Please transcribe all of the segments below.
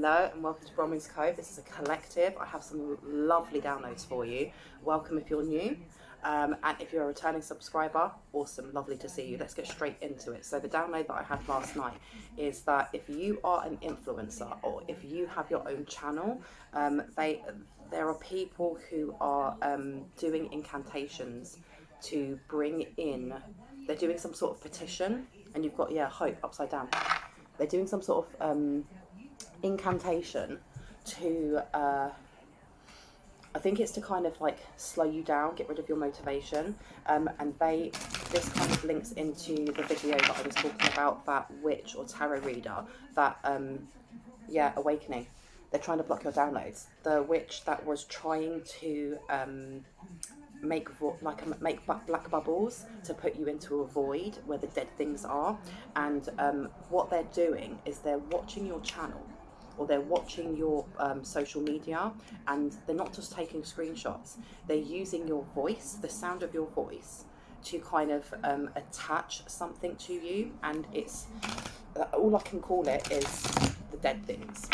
Hello and welcome to Bromley's Cove. This is a collective. I have some lovely downloads for you. Welcome if you're new. And if you're a returning subscriber, awesome, lovely to see you. Let's get straight into it. So the download that I had last night is that if you are an influencer or if you have your own channel, there are people who are doing incantations to bring in, they're doing some sort of petition, and you've got, hope upside down. They're doing some sort of incantation to I think it's to kind of like slow you down, get rid of your motivation, and this kind of links into the video that I was talking about, that witch or tarot reader, that awakening. They're trying to block your downloads. The witch that was trying to make black bubbles to put you into a void where the dead things are, and what they're doing is they're watching your channel or they're watching your social media, and they're not just taking screenshots, they're using your voice, the sound of your voice, to kind of attach something to you, and it's all I can call it is the dead things.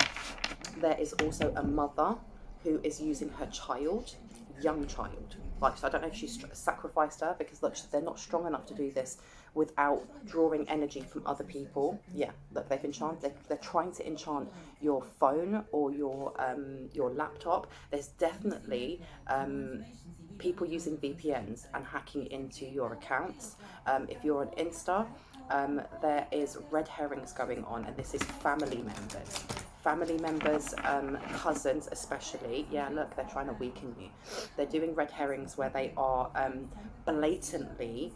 There is also a mother who is using her child, young child. Like, so I don't know if she's sacrificed her, because look, they're not strong enough to do this without drawing energy from other people. Yeah, look, they've enchanted. They're trying to enchant your phone or your laptop. There's definitely people using VPNs and hacking into your accounts. If you're on Insta, there is red herrings going on, and this is family members, cousins especially. Yeah, look, they're trying to weaken you. They're doing red herrings where they are blatantly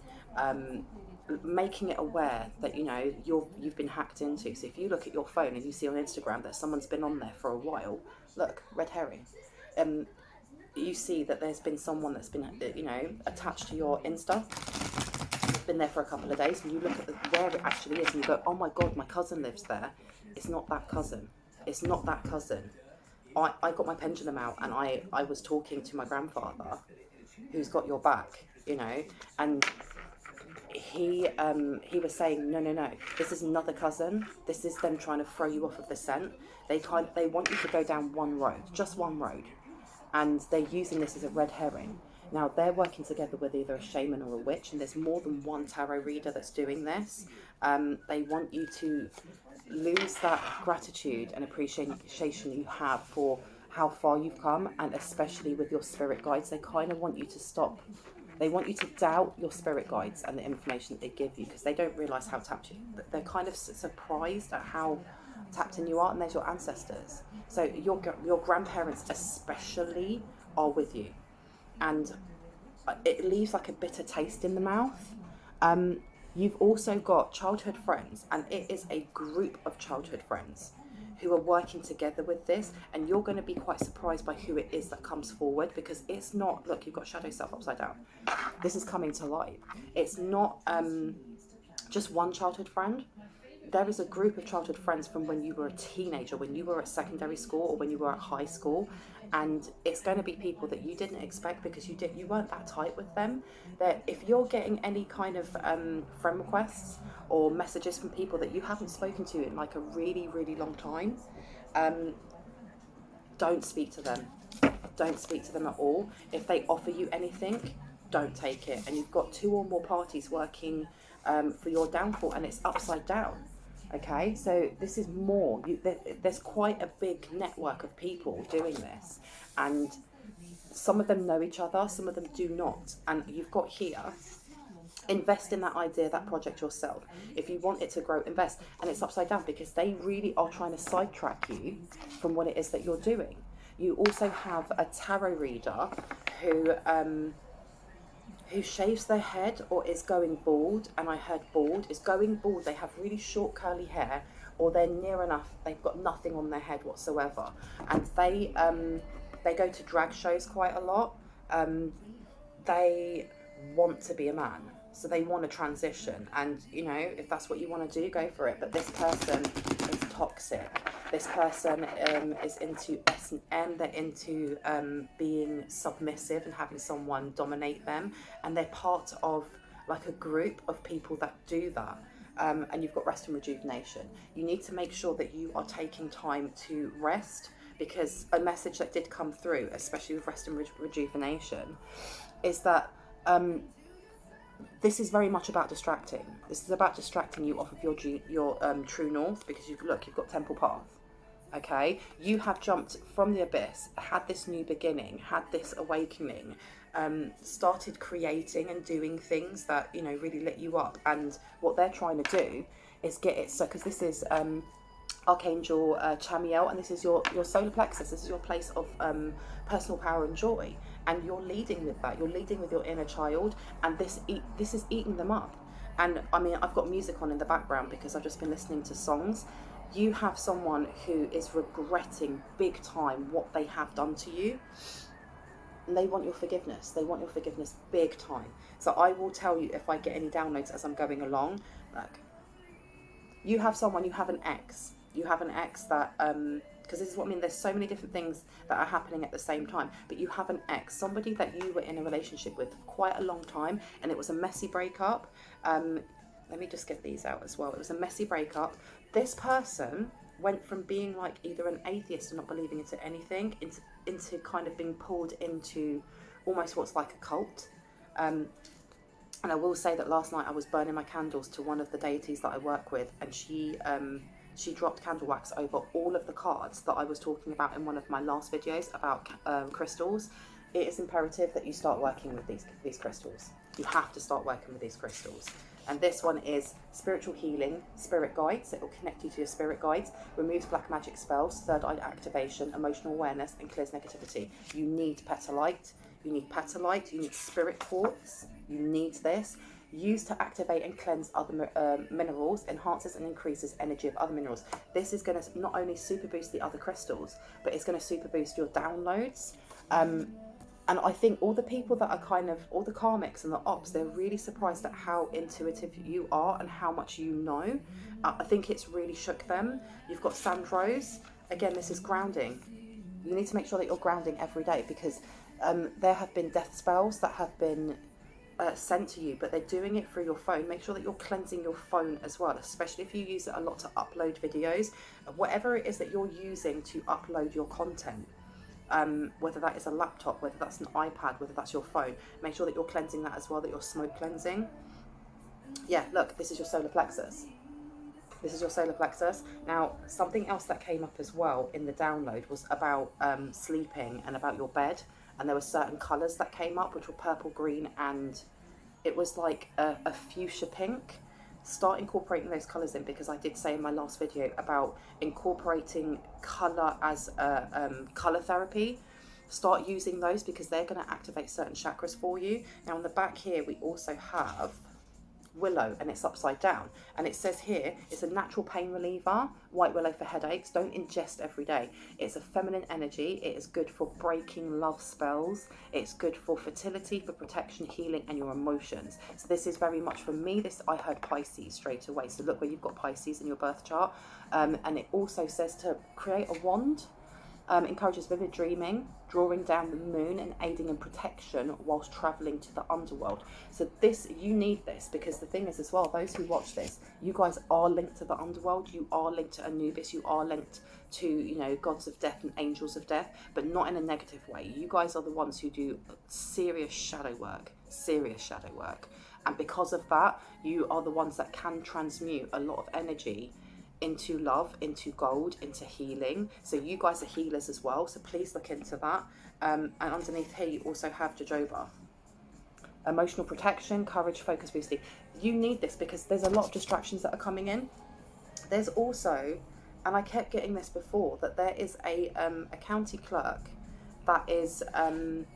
making it aware that you've been hacked into. So if you look at your phone and you see on Instagram that someone's been on there for a while, look, red herring. You see that there's been someone that's been attached to your Insta, been there for a couple of days, and you look at where it actually is and you go, oh my god, my cousin lives there. It's not that cousin. It's not that cousin. I got my pendulum out, and I was talking to my grandfather, who's got your back, and he was saying, no, this is another cousin. This is them trying to throw you off of the scent. They want you to go down one road, just one road, and they're using this as a red herring. Now, they're working together with either a shaman or a witch, and there's more than one tarot reader that's doing this. They want you to lose that gratitude and appreciation you have for how far you've come, and especially with your spirit guides. They kind of want you to stop. They want you to doubt your spirit guides and the information that they give you, because they don't realise how tapped you. They're kind of surprised at how tapped in you are, and there's your ancestors. So your grandparents especially are with you, and it leaves like a bitter taste in the mouth. You've also got childhood friends, and it is a group of childhood friends who are working together with this, and you're going to be quite surprised by who it is that comes forward, because it's not, look, you've got shadow self upside down. This is coming to light. It's not just one childhood friend. There is a group of childhood friends from when you were a teenager, when you were at secondary school, or when you were at high school, and it's going to be people that you didn't expect, because you weren't that tight with them. That if you're getting any kind of friend requests or messages from people that you haven't spoken to in like a really, really long time, don't speak to them. Don't speak to them at all. If they offer you anything, don't take it. And you've got two or more parties working for your downfall, and it's upside down. Okay, so this is more. There's quite a big network of people doing this, and some of them know each other, some of them do not. And you've got here, invest in that idea, that project yourself. If you want it to grow, invest. And it's upside down, because they really are trying to sidetrack you from what it is that you're doing. You also have a tarot reader who shaves their head or is going bald, and I heard bald, is going bald. They have really short curly hair, or they're near enough, they've got nothing on their head whatsoever, and they go to drag shows quite a lot. They want to be a man, so they want to transition, and if that's what you want to do, go for it. But this person is toxic. This person is into S&M. They're into being submissive and having someone dominate them, and they're part of like a group of people that do that. and you've got rest and rejuvenation. You need to make sure that you are taking time to rest, because a message that did come through, especially with rest and rejuvenation, is that this is very much about distracting. This is about distracting you off of your true north, because you've got Temple Path. Okay, you have jumped from the abyss, had this new beginning, had this awakening, started creating and doing things that, you know, really lit you up. And what they're trying to do is get it, so, because this is Archangel Chamiel, and this is your solar plexus. This is your place of personal power and joy, and you're leading with that. You're leading with your inner child, and this is eating them up. And I mean, I've got music on in the background because I've just been listening to songs. You have someone who is regretting big time what they have done to you, and they want your forgiveness. They want your forgiveness big time. So I will tell you if I get any downloads as I'm going along. Like, you have someone, you have an ex. You have an ex that, because this is what I mean, there's so many different things that are happening at the same time, but you have an ex, somebody that you were in a relationship with for quite a long time, and it was a messy breakup. Let me just get these out as well. It was a messy breakup. This person went from being like either an atheist and not believing into anything, into kind of being pulled into almost what's like a cult. And I will say that last night I was burning my candles to one of the deities that I work with, and she dropped candle wax over all of the cards that I was talking about in one of my last videos about crystals. It is imperative that you start working with these crystals. You have to start working with these crystals. And this one is spiritual healing, spirit guides. It will connect you to your spirit guides, removes black magic spells, third eye activation, emotional awareness, and clears negativity. You need petalite. You need petalite. You need spirit quartz. You need this. Used to activate and cleanse other minerals, enhances and increases energy of other minerals. This is going to not only super boost the other crystals, but it's going to super boost your downloads. And I think all the people that are all the karmics and the ops, they're really surprised at how intuitive you are and how much you know. I think it's really shook them. You've got Sand Rose. Again, this is grounding. You need to make sure that you're grounding every day, because there have been death spells that have been sent to you, but they're doing it through your phone. Make sure that you're cleansing your phone as well, especially if you use it a lot to upload videos. Whatever it is that you're using to upload your content, whether that is a laptop, whether that's an iPad, whether that's your phone, make sure that you're cleansing that as well, that you're smoke cleansing. Yeah, look, this is your solar plexus. This is your solar plexus. Now, something else that came up as well in the download was about sleeping and about your bed. And there were certain colours that came up, which were purple, green, and it was like a fuchsia pink. Start incorporating those colours in, because I did say in my last video about incorporating colour as colour therapy. Start using those, because they're going to activate certain chakras for you. Now on the back here we also have willow, and it's upside down, and it says here it's a natural pain reliever. White willow for headaches. Don't ingest every day. It's a feminine energy. It is good for breaking love spells. It's good for fertility, for protection, healing, and your emotions. So this is very much for me. I heard Pisces straight away, so look where you've got Pisces in your birth chart. And it also says to create a wand. Encourages vivid dreaming, drawing down the moon, and aiding in protection whilst travelling to the underworld. So this, you need this, because the thing is as well, those who watch this, you guys are linked to the underworld. You are linked to Anubis. You are linked to, you know, gods of death and angels of death, but not in a negative way. You guys are the ones who do serious shadow work. And because of that, you are the ones that can transmute a lot of energy into love, into gold, into healing. So you guys are healers as well, so please look into that. And underneath here you also have jojoba. Emotional protection, courage, focus boosting. You need this because there's a lot of distractions that are coming in. There's also, and I kept getting this before, that there is a county clerk that is has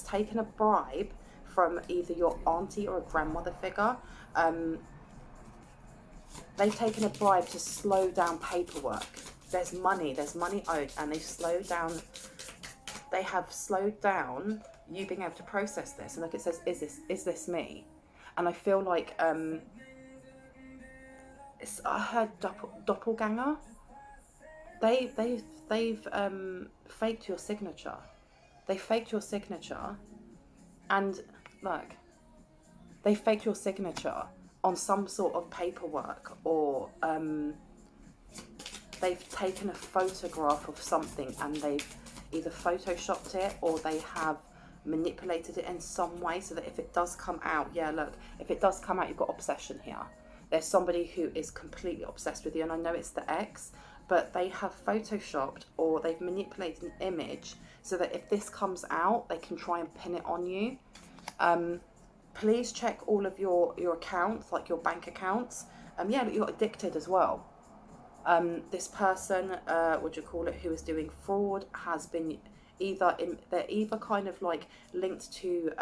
taken a bribe from either your auntie or a grandmother figure. They've taken a bribe to slow down paperwork. There's money owed, and they have slowed down you being able to process this. And look, it says, is this me? And I feel like I heard Doppelganger. They've faked your signature. They faked your signature, and look, they faked your signature on some sort of paperwork, or they've taken a photograph of something and they've either photoshopped it or they have manipulated it in some way so that if it does come out, yeah, look, if it does come out, you've got obsession here. There's somebody who is completely obsessed with you, and I know it's the ex, but they have photoshopped or they've manipulated an image so that if this comes out, they can try and pin it on you. Please check all of your accounts, like your bank accounts. Yeah, but you're addicted as well. This person, who is doing fraud, has been they're either kind of like linked to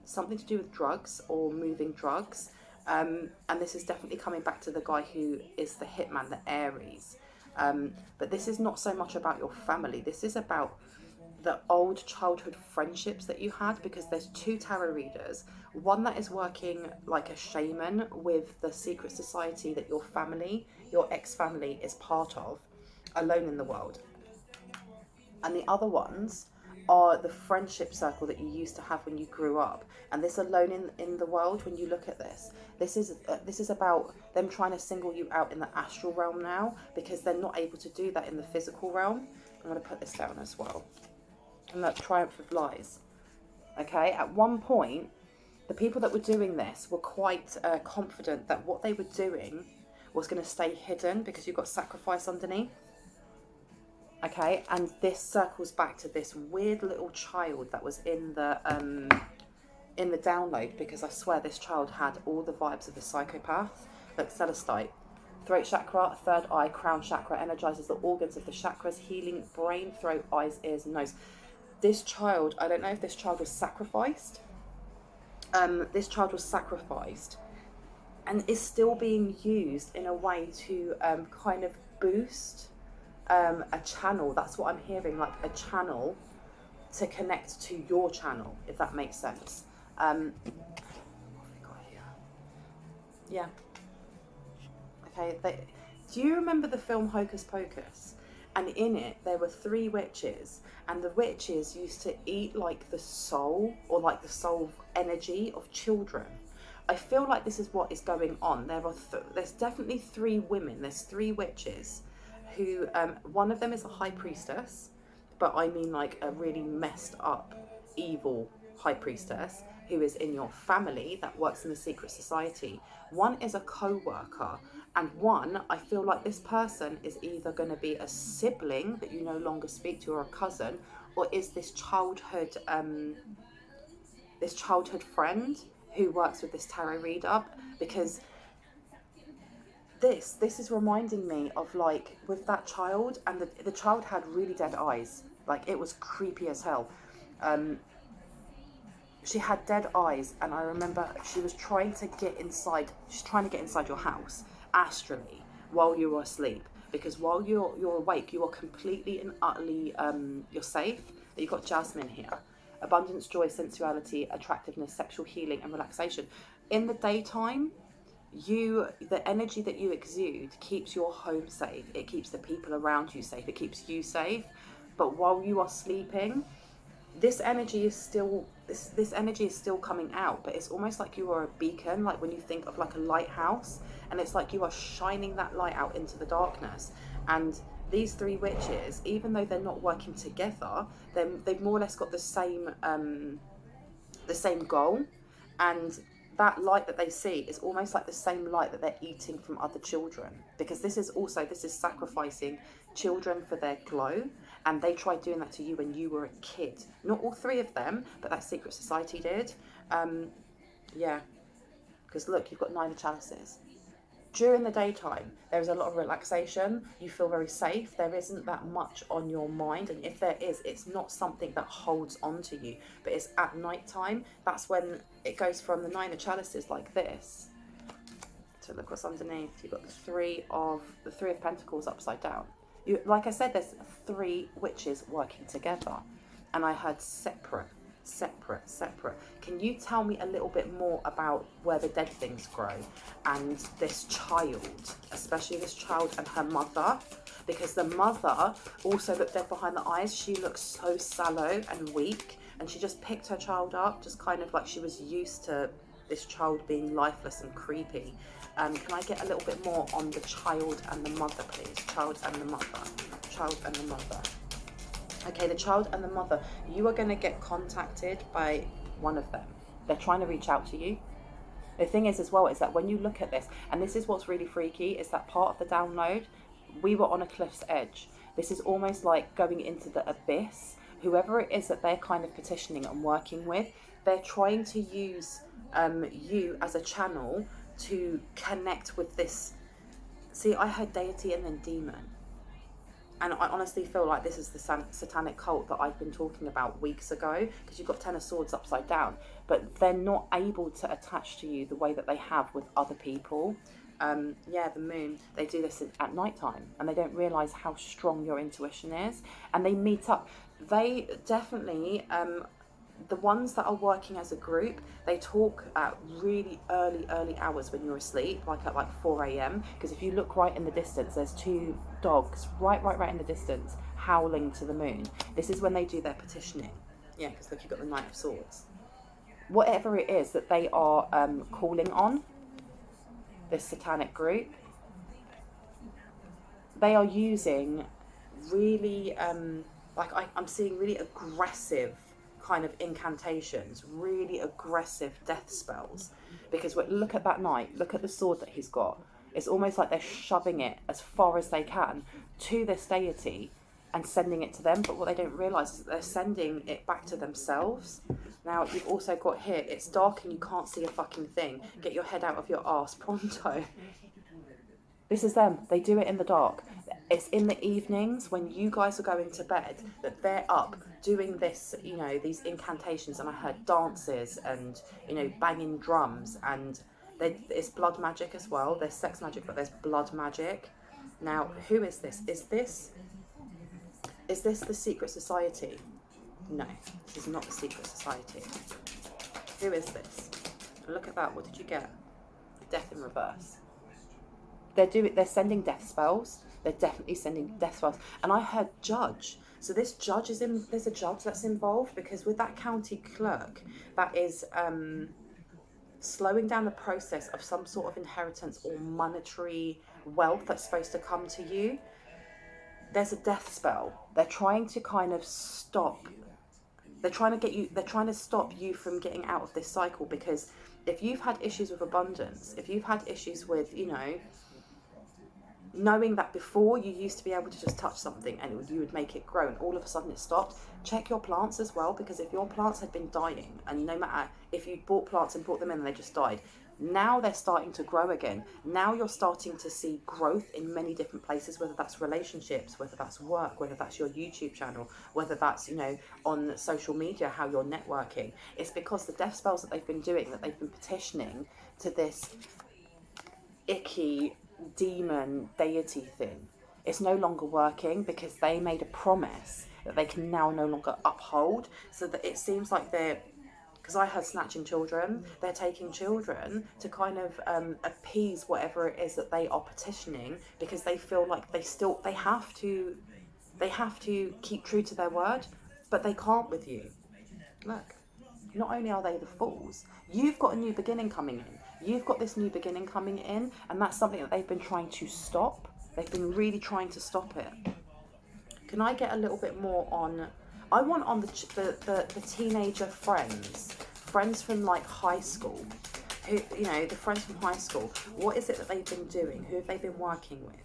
something to do with drugs or moving drugs. And this is definitely coming back to the guy who is the hitman, the Aries. But this is not so much about your family. This is about the old childhood friendships that you had, because there's two tarot readers. One that is working like a shaman with the secret society that your family, your ex-family, is part of, alone in the world. And the other ones are the friendship circle that you used to have when you grew up. And this alone in the world, when you look at this is about them trying to single you out in the astral realm now, because they're not able to do that in the physical realm. I'm going to put this down as well. And that triumph of lies. Okay, at one point, the people that were doing this were quite confident that what they were doing was going to stay hidden because you've got sacrifice underneath. Okay, and this circles back to this weird little child that was in the download, because I swear this child had all the vibes of a psychopath. Look, celestite. Throat chakra, third eye, crown chakra, energizes the organs of the chakras, healing brain, throat, eyes, ears, and nose. This child, I don't know if this child was sacrificed. This child was sacrificed and is still being used in a way to kind of boost a channel. That's what I'm hearing, like a channel to connect to your channel, if that makes sense. What have we got here? Yeah. Okay, do you remember the film Hocus Pocus? And in it, there were 3 witches, and the witches used to eat like the soul, or like the soul energy of children. I feel like this is what is going on. There's definitely 3 women, there's 3 witches, who, one of them is a high priestess, but I mean like a really messed up, evil high priestess, who is in your family that works in the secret society. One is a co-worker, and one, I feel like this person is either going to be a sibling that you no longer speak to, or a cousin, or is this childhood friend who works with this tarot reader, because this is reminding me of, like, with that child, and the child had really dead eyes, like it was creepy as hell. She had dead eyes, and I remember she was trying to get inside your house astrally while you were asleep, because while you're awake, you are completely and utterly you're safe. You've got Jasmine here. Abundance, joy, sensuality, attractiveness, sexual healing, and relaxation. In the daytime, the energy that you exude keeps your home safe. It keeps the people around you safe. It keeps you safe. But while you are sleeping, this energy is still coming out, but it's almost like you are a beacon, like when you think of like a lighthouse, and it's like you are shining that light out into the darkness. And these 3 witches, even though they're not working together, they've more or less got the same goal, and that light that they see is almost like the same light that they're eating from other children, because this is sacrificing children for their glow. And they tried doing that to you when you were a kid. Not all 3 of them, but that secret society did. Yeah, because look, you've got 9 of chalices. During the daytime, there is a lot of relaxation. You feel very safe. There isn't that much on your mind. And if there is, it's not something that holds on to you. But it's at night time. That's when it goes from the 9 of chalices like this. So look what's underneath. You've got the 3 of Pentacles upside down. Like I said, there's 3 witches working together, and I heard separate. Can you tell me a little bit more about where the dead things grow, and this child, especially this child and her mother, because the mother also looked dead behind the eyes. She looks so sallow and weak, and she just picked her child up, just kind of like she was used to this child being lifeless and creepy. Can I get a little bit more on the child and the mother, please? Child and the mother. Child and the mother. Okay, the child and the mother. You are going to get contacted by one of them. They're trying to reach out to you. The thing is as well is that when you look at this, and this is what's really freaky, is that part of the download, we were on a cliff's edge. This is almost like going into the abyss. Whoever it is that they're kind of petitioning and working with, they're trying to use you as a channel to connect with this. See, I heard deity and then demon. And I honestly feel like this is the satanic cult that I've been talking about weeks ago, because you've got Ten of Swords upside down, but they're not able to attach to you the way that they have with other people. Yeah, the moon, they do this at night time, and they don't realise how strong your intuition is, and they meet up. They definitely, the ones that are working as a group, they talk at really early hours when you're asleep, like at 4 a.m. Because if you look right in the distance, there's two dogs right in the distance howling to the moon. This is when they do their petitioning. Yeah, because look, you've got the Knight of Swords. Whatever it is that they are calling on, this satanic group, they are using really, I'm seeing really aggressive kind of incantations, really aggressive death spells, because look at that knight, look at the sword that he's got. It's almost like they're shoving it as far as they can to this deity and sending it to them, but what they don't realise is that they're sending it back to themselves. Now, you've also got here, it's dark and you can't see a fucking thing. Get your head out of your arse pronto. This is them. They do it in the dark. It's in the evenings when you guys are going to bed that they're up doing this, you know, these incantations. And I heard dances and, you know, banging drums. And it's blood magic as well. There's sex magic, but there's blood magic. Now, who is this? Is this the secret society? No, this is not the secret society. Who is this? Look at that. What did you get? Death in reverse. They're sending death spells. They're definitely sending death spells. And I heard judge. So this judge there's a judge that's involved, because with that county clerk, that is slowing down the process of some sort of inheritance or monetary wealth that's supposed to come to you. There's a death spell. They're trying to kind of stop. They're trying to stop you from getting out of this cycle, because if you've had issues with abundance, if you've had issues with, you know, knowing that before you used to be able to just touch something and you would make it grow, and all of a sudden it stopped, check your plants as well, because if your plants had been dying, and no matter if you bought plants and brought them in and they just died, now they're starting to grow again. Now you're starting to see growth in many different places, whether that's relationships, whether that's work, whether that's your YouTube channel, whether that's, you know, on social media, how you're networking. It's because the death spells that they've been doing, that they've been petitioning to this icky demon deity thing, it's no longer working, because they made a promise that they can now no longer uphold. So that it seems like because I heard snatching children, they're taking children to kind of appease whatever it is that they are petitioning, because they feel like they have to keep true to their word, but they can't with you. Look, not only are they the fools, you've got a new beginning coming in. You've got this new beginning coming in, and that's something that they've been trying to stop. They've been really trying to stop it. Can I get a little bit more on... I want on the teenager friends from like high school, who, you know, the friends from high school. What is it that they've been doing? Who have they been working with?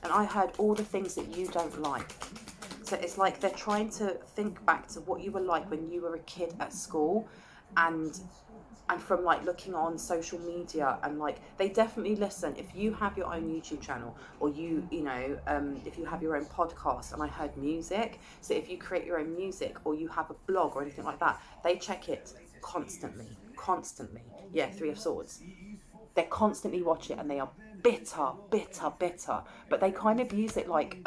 And I heard all the things that you don't like. So it's like they're trying to think back to what you were like when you were a kid at school, and from like looking on social media, and like they definitely listen. If you have your own YouTube channel, or you know, if you have your own podcast, and I heard music, so if you create your own music or you have a blog or anything like that, they check it constantly. Yeah, Three of Swords. They constantly watch it, and they are bitter, but they kind of use it like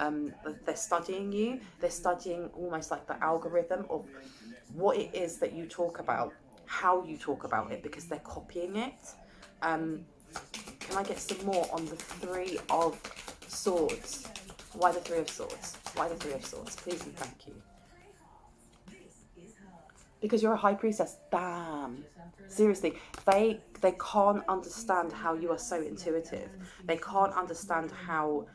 they're studying you. They're studying almost like the algorithm of what it is that you talk about, how you talk about it, because they're copying it. Can I get some more on the Three of Swords? Why the Three of Swords? Why the Three of Swords? Please and thank you. because you're a high priestess. Damn. Seriously, they can't understand how you are so intuitive. They can't understand how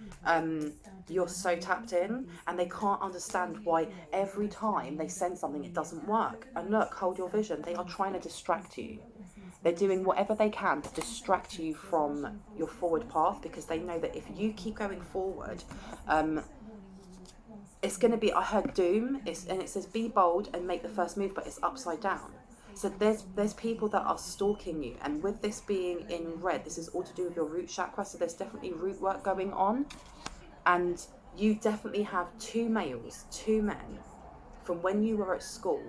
you're so tapped in, and they can't understand why every time they send something it doesn't work. And look, hold your vision. They are trying to distract you. They're doing whatever they can to distract you from your forward path, because they know that if you keep going forward, it's going to be, I heard doom, and it says be bold and make the first move, but it's upside down. So there's people that are stalking you, and with this being in red, this is all to do with your root chakra, so there's definitely root work going on. And you definitely have two men from when you were at school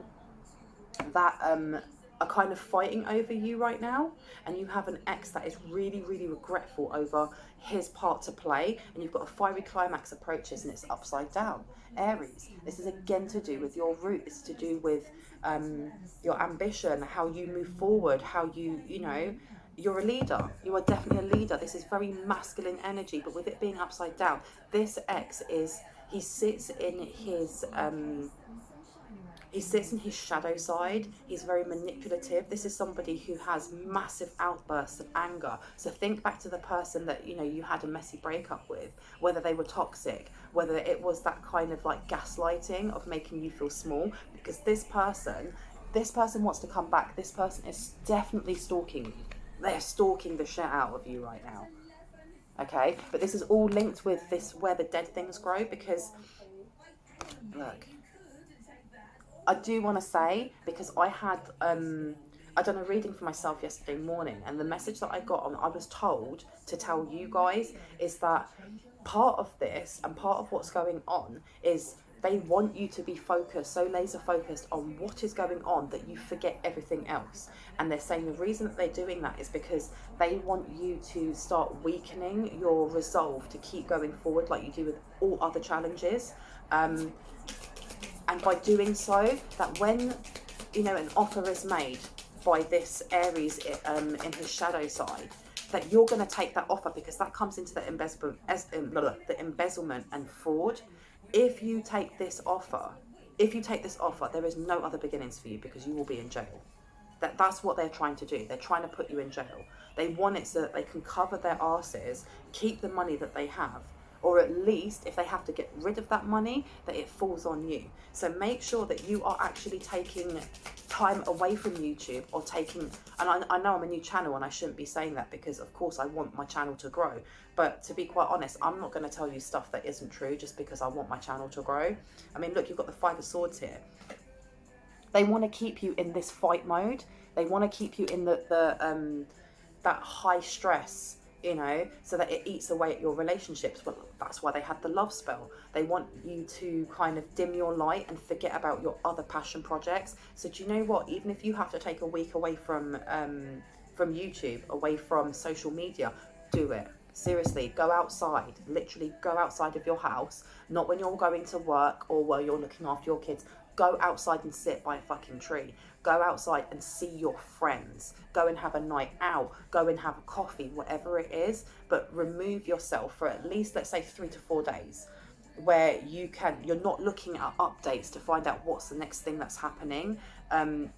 that are kind of fighting over you right now, and you have an ex that is really, really regretful over his part to play, and you've got a fiery climax approaches, and it's upside down. Aries, this is again to do with your root. This is to do with your ambition, how you move forward, how you know, you're a leader. You are definitely a leader. This is very masculine energy, but with it being upside down, this ex is, he sits in his shadow side. He's very manipulative. This is somebody who has massive outbursts of anger. So think back to the person that, you know, you had a messy breakup with, whether they were toxic, whether it was that kind of like gaslighting of making you feel small, because this person wants to come back. This person is definitely stalking you. They're stalking the shit out of you right now. Okay, but this is all linked with this, where the dead things grow, because look, I do want to say, because I done a reading for myself yesterday morning, and the message that I got on, I was told to tell you guys, is that part of this and part of what's going on is they want you to be focused, so laser focused on what is going on, that you forget everything else. And they're saying the reason that they're doing that is because they want you to start weakening your resolve to keep going forward, like you do with all other challenges. And by doing so, that when, you know, an offer is made by this Aries in his shadow side, that you're going to take that offer, because that comes into the embezzlement and fraud. If you take this offer, there is no other beginnings for you, because you will be in jail. That's what they're trying to do. They're trying to put you in jail. They want it so that they can cover their asses, keep the money that they have, or at least if they have to get rid of that money, that it falls on you. So make sure that you are actually taking time away from YouTube, or taking, and I know I'm a new channel and I shouldn't be saying that, because of course I want my channel to grow, but to be quite honest, I'm not going to tell you stuff that isn't true just because I want my channel to grow. I mean, look, you've got the Five of Swords here. They want to keep you in this fight mode. They want to keep you in that high stress, you know, so that it eats away at your relationships. But that's why they had the love spell. They want you to kind of dim your light and forget about your other passion projects. So do you know what? Even if you have to take a week away from YouTube, away from social media, do it. Seriously, go outside. Literally go outside of your house. Not when you're going to work or while you're looking after your kids. Go outside and sit by a fucking tree. Go outside and see your friends. Go and have a night out. Go and have a coffee, whatever it is. But remove yourself for at least, let's say, 3 to 4 days, where you're not looking at updates to find out what's the next thing that's happening. And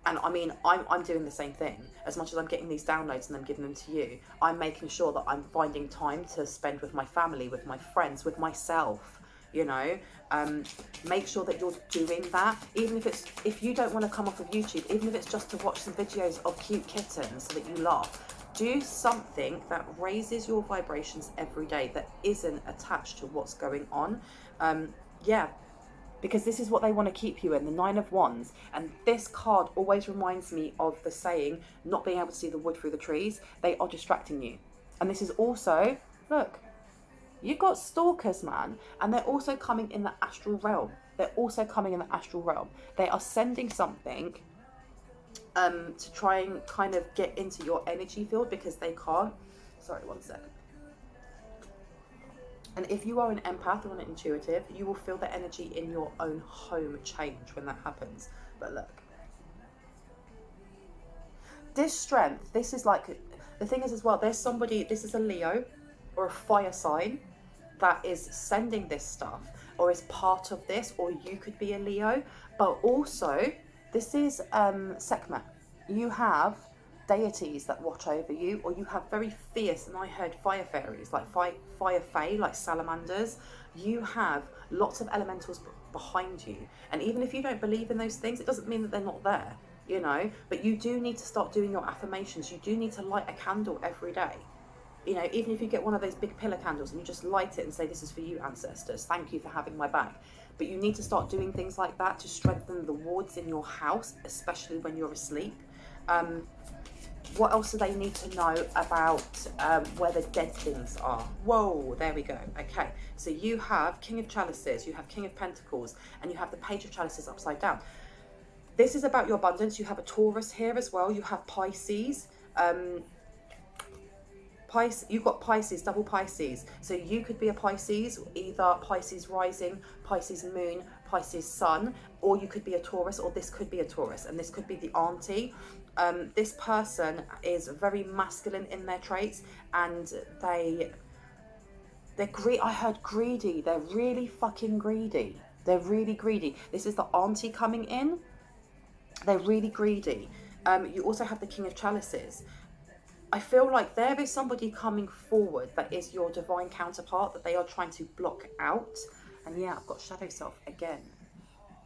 I mean, I'm doing the same thing. As much as I'm getting these downloads and I'm giving them to you, I'm making sure that I'm finding time to spend with my family, with my friends, with myself. You know, make sure that you're doing that. Even if you don't want to come off of YouTube, even if it's just to watch some videos of cute kittens so that you laugh, do something that raises your vibrations every day, that isn't attached to what's going on. Yeah, because this is what they want to keep you in, the Nine of Wands. And this card always reminds me of the saying, not being able to see the wood through the trees. They are distracting you. And this is also, look, you got stalkers, man, and they're also coming in the astral realm. They are sending something to try and kind of get into your energy field, because they can't. Sorry, one sec. And if you are an empath or an intuitive, you will feel the energy in your own home change when that happens. But look, this strength, this is like, the thing is as well, there's somebody, this is a Leo or a fire sign, that is sending this stuff, or is part of this, or you could be a Leo. But also, This is Sekhmet. You have deities that watch over you, or you have very fierce, and I heard fire fairies, like fire fae, like salamanders. You have lots of elementals behind you, and even if you don't believe in those things, it doesn't mean that they're not there, you know. But you do need to start doing your affirmations. You do need to light a candle every day. You know, even if you get one of those big pillar candles and you just light it and say, this is for you, ancestors, thank you for having my back. But you need to start doing things like that to strengthen the wards in your house, especially when you're asleep. What else do they need to know about where the dead things are? Whoa, there we go. Okay, so you have King of Chalices, you have King of Pentacles, and you have the Page of Chalices upside down. This is about your abundance. You have a Taurus here as well. You have Pisces. You've got Pisces, double Pisces. So you could be a Pisces, either Pisces rising, Pisces moon, Pisces sun, or you could be a Taurus, or this could be a Taurus, and this could be the auntie. This person is very masculine in their traits, and they're I heard greedy. They're really fucking greedy. They're really greedy. This is the auntie coming in. They're really greedy. You also have the King of Chalices. I feel like there is somebody coming forward that is your divine counterpart that they are trying to block out. And yeah, I've got shadow self again.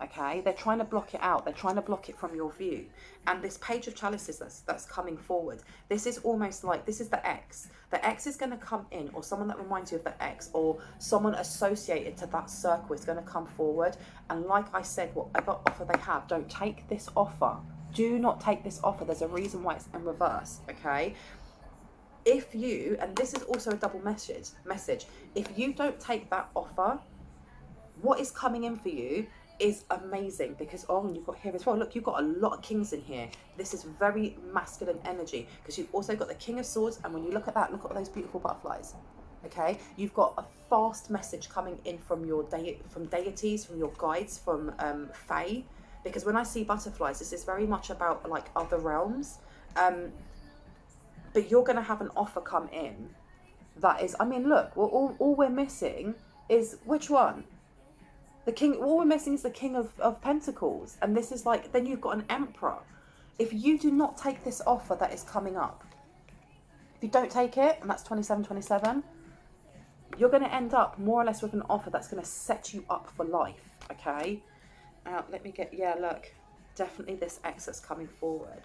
Okay, they're trying to block it out. They're trying to block it from your view. And this Page of Chalices that's coming forward, this is almost like, this is the ex. The ex is going to come in, or someone that reminds you of the ex, or someone associated to that circle is going to come forward. And like I said, whatever offer they have, don't take this offer. Do not take this offer. There's a reason why it's in reverse, okay? If you, and this is also a double message, if you don't take that offer, what is coming in for you is amazing, because you've got here as well, look, you've got a lot of kings in here. This is very masculine energy, because you've also got the King of Swords, and when you look at that, look at those beautiful butterflies. Okay, you've got a fast message coming in from your deities, from your guides, from Fae, because when I see butterflies, this is very much about like other realms. But you're going to have an offer come in that is, I mean, look, all we're missing is, which one? The king, all we're missing is the King of Pentacles. And this is like, then you've got an Emperor. If you do not take this offer that is coming up, if you don't take it, and that's 2727, you're going to end up more or less with an offer that's going to set you up for life, okay? Let me get, yeah, look, definitely this ex that's coming forward,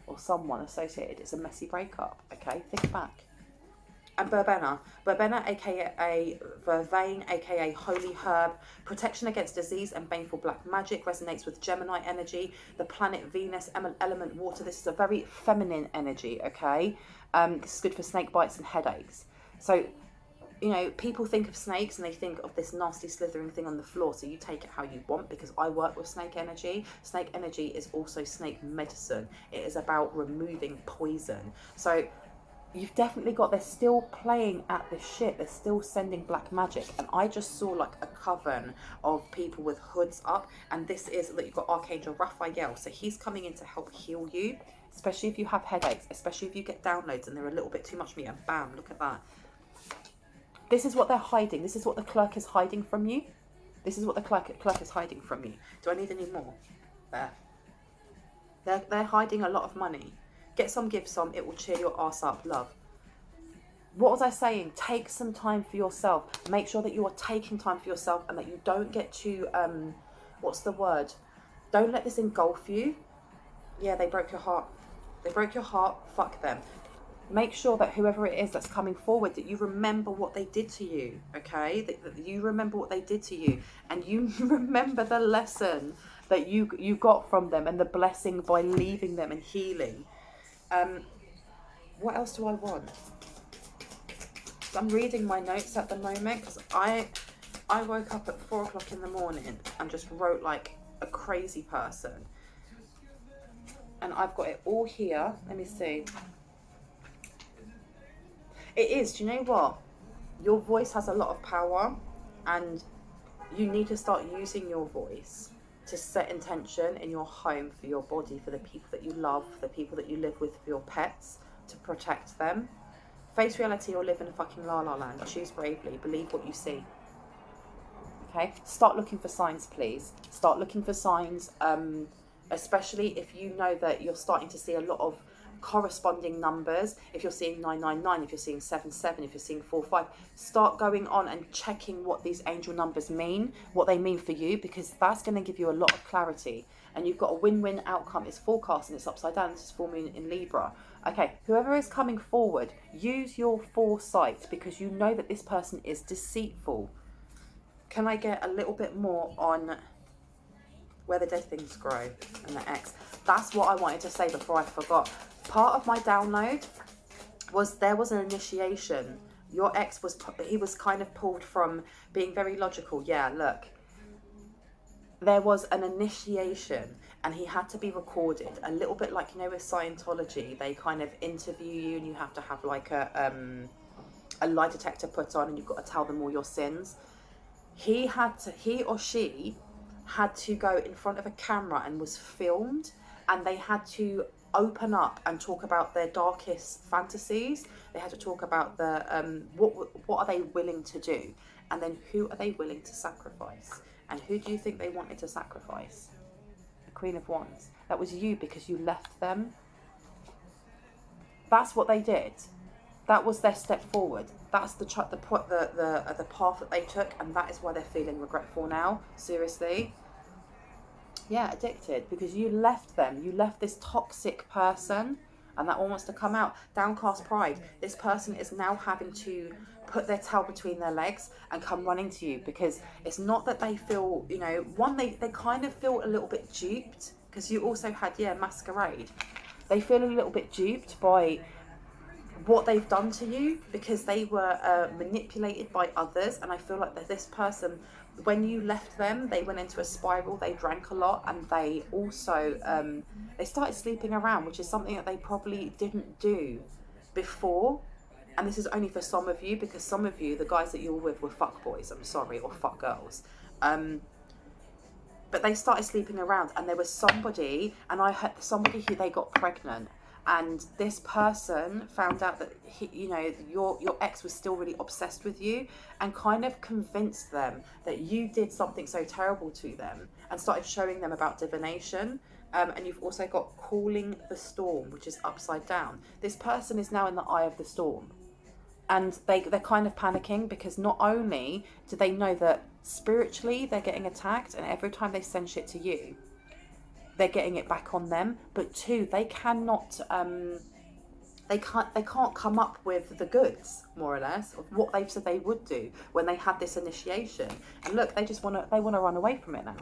or someone associated. It's a messy breakup, okay? Think back. And Verbena, aka Vervain, aka Holy Herb, protection against disease and baneful black magic, resonates with Gemini energy, the planet Venus, element water. This is a very feminine energy, okay? This is good for snake bites and headaches. So, you know, people think of snakes and they think of this nasty slithering thing on the floor, so you take it how you want, because I work with snake energy. Snake energy is also snake medicine. It is about removing poison. So you've definitely got, they're still playing at this shit. They're still sending black magic. And I just saw like a coven of people with hoods up. And this is that you've got Archangel Raphael. So he's coming in to help heal you, especially if you have headaches, especially if you get downloads and they're a little bit too much for me. And bam, look at that. This is what they're hiding. This is what the clerk is hiding from you. This is what the clerk is hiding from you. Do I need any more? There. They're hiding a lot of money. Get some, give some. It will cheer your ass up, love. What was I saying? Take some time for yourself. Make sure that you are taking time for yourself and that you don't get too, what's the word? Don't let this engulf you. Yeah, they broke your heart. They broke your heart. Fuck them. Make sure that whoever it is that's coming forward, that you remember what they did to you, okay? That you remember what they did to you, and you remember the lesson that you got from them and the blessing by leaving them and healing. What else do I want? I'm reading my notes at the moment, because I woke up at 4 o'clock in the morning and just wrote like a crazy person. And I've got it all here. Let me see. It is, do you know what? Your voice has a lot of power, and you need to start using your voice to set intention in your home, for your body, for the people that you love, for the people that you live with, for your pets, to protect them. Face reality or live in a fucking la-la land. Choose bravely. Believe what you see. Okay? Start looking for signs, please. Start looking for signs. especially if you know that you're starting to see a lot of corresponding numbers. If you're seeing 999, if you're seeing 77, if you're seeing 45, start going on and checking what these angel numbers mean, what they mean for you, because that's going to give you a lot of clarity. And you've got a win-win outcome. It's forecast and it's upside down. This is full moon in Libra. Okay, whoever is coming forward, use your foresight, because you know that this person is deceitful. Can I get a little bit more on where the dead things grow and the X? That's what I wanted to say before I forgot. Part of my download was there was an initiation. Your ex he was kind of pulled from being very logical. Yeah, look, there was an initiation and he had to be recorded. A little bit like, you know, with Scientology, they kind of interview you and you have to have like a lie detector put on and you've got to tell them all your sins. He or she had to go in front of a camera and was filmed, and they had to open up and talk about their darkest fantasies. They had to talk about the what are they willing to do, and then who are they willing to sacrifice. And who do you think they wanted to sacrifice? The Queen of Wands. That was you, because you left them. That's what they did. That was their step forward. That's the path that they took, and that is why they're feeling regretful now. Seriously. Yeah, addicted, because you left them. You left this toxic person, and that all wants to come out. Downcast pride. This person is now having to put their tail between their legs and come running to you, because it's not that they feel, you know, one, they kind of feel a little bit duped, because you also had, masquerade. They feel a little bit duped by what they've done to you, because they were manipulated by others. And I feel like that this person, when you left them, they went into a spiral. They drank a lot, and they also they started sleeping around, which is something that they probably didn't do before. And this is only for some of you, because some of you, the guys that you're with, were fuck boys, I'm sorry, or fuck girls. But they started sleeping around, and there was somebody, and I heard somebody who they got pregnant. And this person found out that your ex was still really obsessed with you, and kind of convinced them that you did something so terrible to them, and started showing them about divination. And you've also got calling the storm, which is upside down. This person is now in the eye of the storm, and they're kind of panicking, because not only do they know that spiritually they're getting attacked, and every time they send shit to you, they're getting it back on them, but two, they cannot they can't come up with the goods, more or less, of what they've said they would do when they had this initiation. And look, they want to run away from it now.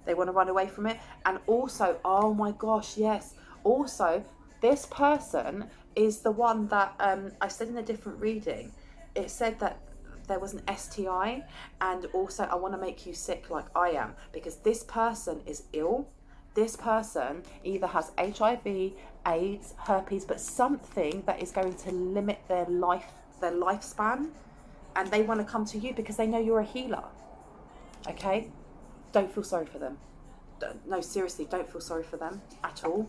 They want to run away from it. And also, oh my gosh, yes, also this person is the one that I said in a different reading. It said that there was an STI, and also I want to make you sick like I am, because this person is ill. This person either has HIV, AIDS, herpes, but something that is going to limit their lifespan, and they want to come to you because they know you're a healer. Okay? Don't feel sorry for them. No, seriously, don't feel sorry for them at all.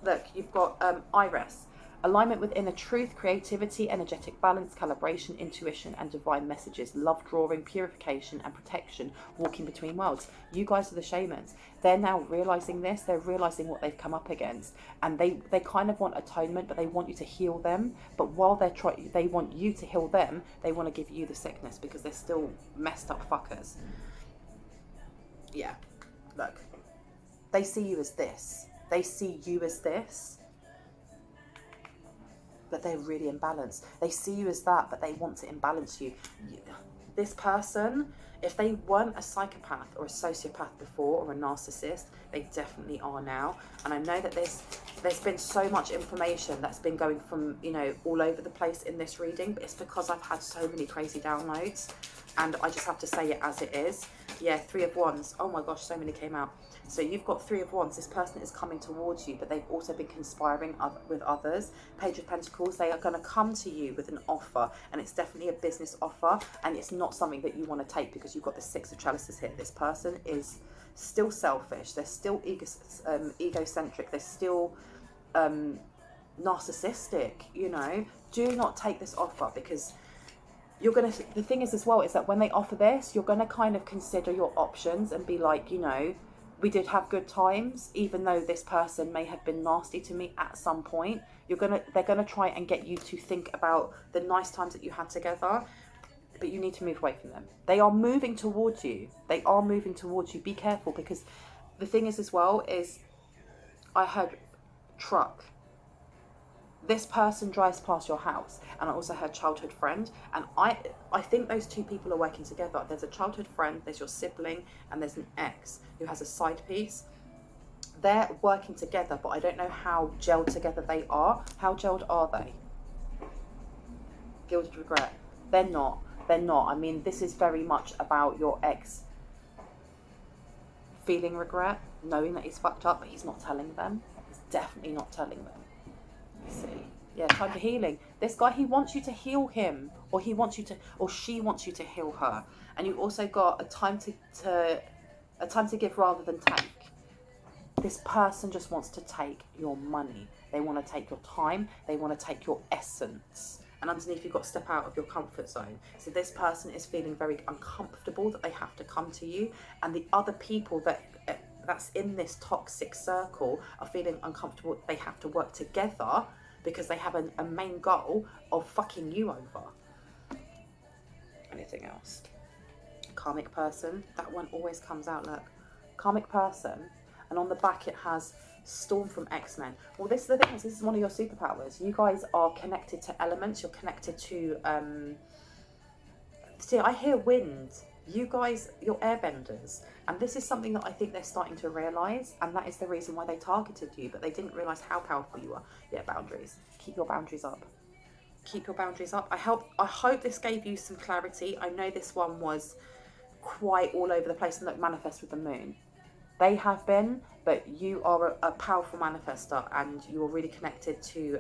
Look, you've got Iris. Alignment with inner truth, creativity, energetic balance, calibration, intuition, and divine messages. Love drawing, purification, and protection. Walking between worlds. You guys are the shamans. They're now realizing this. They're realizing what they've come up against, and they kind of want atonement, but they want you to heal them. But while they want you to heal them, they want to give you the sickness, because they're still messed up fuckers. Yeah, look. They see you as this. They see you as this. But they're really imbalanced. They see you as that, but they want to imbalance you. This person, if they weren't a psychopath or a sociopath before, or a narcissist, they definitely are now. And I know that there's been so much information that's been going from, all over the place in this reading, but it's because I've had so many crazy downloads, and I just have to say it as it is. Yeah, 3 of Wands. Oh my gosh, so many came out. So you've got 3 of Wands. This person is coming towards you, but they've also been conspiring with others. Page of Pentacles. They are going to come to you with an offer, and it's definitely a business offer, and it's not something that you want to take, because you've got the 6 of Chalices here. This person is still selfish. They're still egocentric. They're still narcissistic. Do not take this offer, because the thing is as well, is that when they offer this, you're going to kind of consider your options and be like, we did have good times, even though this person may have been nasty to me at some point. They're gonna try and get you to think about the nice times that you had together, but you need to move away from them. They are moving towards you. They are moving towards you. Be careful, because the thing is as well is, I heard truck. This person drives past your house, and I also heard childhood friend, and I think those two people are working together. There's a childhood friend, there's your sibling, and there's an ex who has a side piece. They're working together, but I don't know how gelled together they are. How gelled are they? Guilty regret. They're not. They're not. I mean, this is very much about your ex feeling regret, knowing that he's fucked up, but he's not telling them. He's definitely not telling them. See, yeah, time for healing. This guy, he wants you to heal him, or he wants you to, or she wants you to heal her. And you also got a time to give rather than take. This person just wants to take your money. They want to take your time. They want to take your essence. And underneath, you've got to step out of your comfort zone. So this person is feeling very uncomfortable that they have to come to you, and the other people that's in this toxic circle are feeling uncomfortable. They have to work together because they have a main goal of fucking you over. Anything else? Karmic person. That one always comes out, look. Karmic person. And on the back it has Storm from X-Men. Well, this is the thing. This is one of your superpowers. You guys are connected to elements. You're connected to... see, I hear wind. You guys, you're airbenders. And this is something that I think they're starting to realise, and that is the reason why they targeted you, but they didn't realise how powerful you are. Yeah, boundaries. Keep your boundaries up. Keep your boundaries up. I hope this gave you some clarity. I know this one was quite all over the place, and look, manifest with the moon. They have been, but you are a powerful manifester, and you are really connected to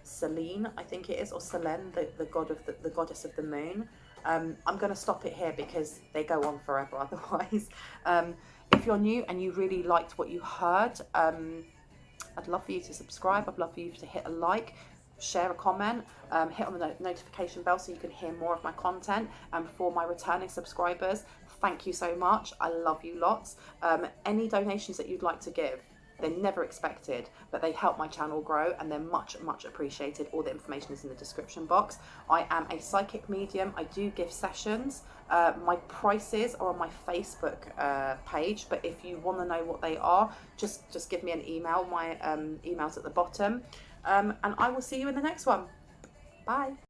Selene, I think it is, or Selene, the goddess of the moon. I'm going to stop it here because they go on forever otherwise. If you're new and you really liked what you heard, I'd love for you to subscribe. I'd love for you to hit a like, share a comment, hit on the notification bell so you can hear more of my content. And for my returning subscribers, thank you so much. I love you lots. Any donations that you'd like to give, they're never expected, but they help my channel grow, and they're much, much appreciated. All the information is in the description box. I am a psychic medium. I do give sessions. My prices are on my Facebook page, but if you want to know what they are, just give me an email. My email's at the bottom. And I will see you in the next one. Bye.